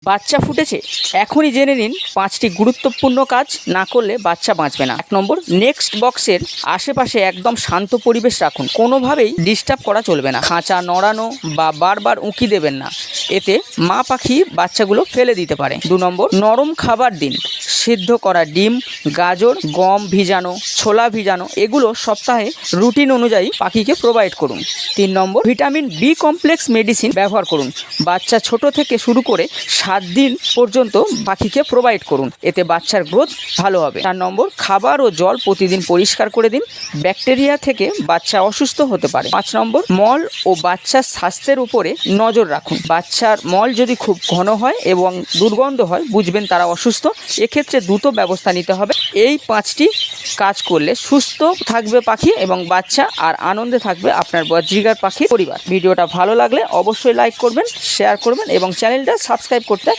বাচ্চা ফুটেছে, এখনই জেনে নিন 5টি গুরুত্বপূর্ণ কাজ না করলে বাচ্চা বাঁচবে না। 1 নম্বর, নেক্সট বক্সের আশেপাশে একদম শান্ত পরিবেশ রাখুন, কোনোভাবেই ডিস্টার্ব করা চলবে না। খাঁচা নড়ানো বা বারবার উঁকি দেবেন না, এতে মা পাখি বাচ্চাগুলো ফেলে দিতে পারে। 2 নম্বর, নরম খাবার দিন, সিদ্ধ করা ডিম, গাজর, গম ভিজানো, ছোলা ভিজানো, এগুলো সপ্তাহে রুটিন অনুযায়ী পাখিকে প্রোভাইড করুন। 3 নম্বর, ভিটামিন বি কমপ্লেক্স মেডিসিন ব্যবহার করুন, বাচ্চা ছোট থেকে শুরু করে 7 দিন পর্যন্ত পাখিকে প্রোভাইড করুন, এতে বাচ্চার গ্রোথ ভালো হবে। 4 নম্বর, খাবার ও জল প্রতিদিন পরিষ্কার করে দিন, ব্যাকটেরিয়া থেকে বাচ্চা অসুস্থ হতে পারে। 5 নম্বর, মল ও বাচ্চার স্বাস্থ্যের উপরে নজর রাখুন, বাচ্চার মল যদি খুব ঘন হয় এবং দুর্গন্ধ হয় বুঝবেন তারা অসুস্থ, এক্ষেত্রে দ্রুত ব্যবস্থা নিতে হবে। এই 5টি কাজ করলে সুস্থ থাকবে পাখি এবং বাচ্চা, আর আনন্দে থাকবে আপনার বজ্রিকার পাখির পরিবার। ভিডিওটা ভালো লাগলে অবশ্যই লাইক করবেন, শেয়ার করবেন এবং চ্যানেলটা সাবস্ক্রাইব করতে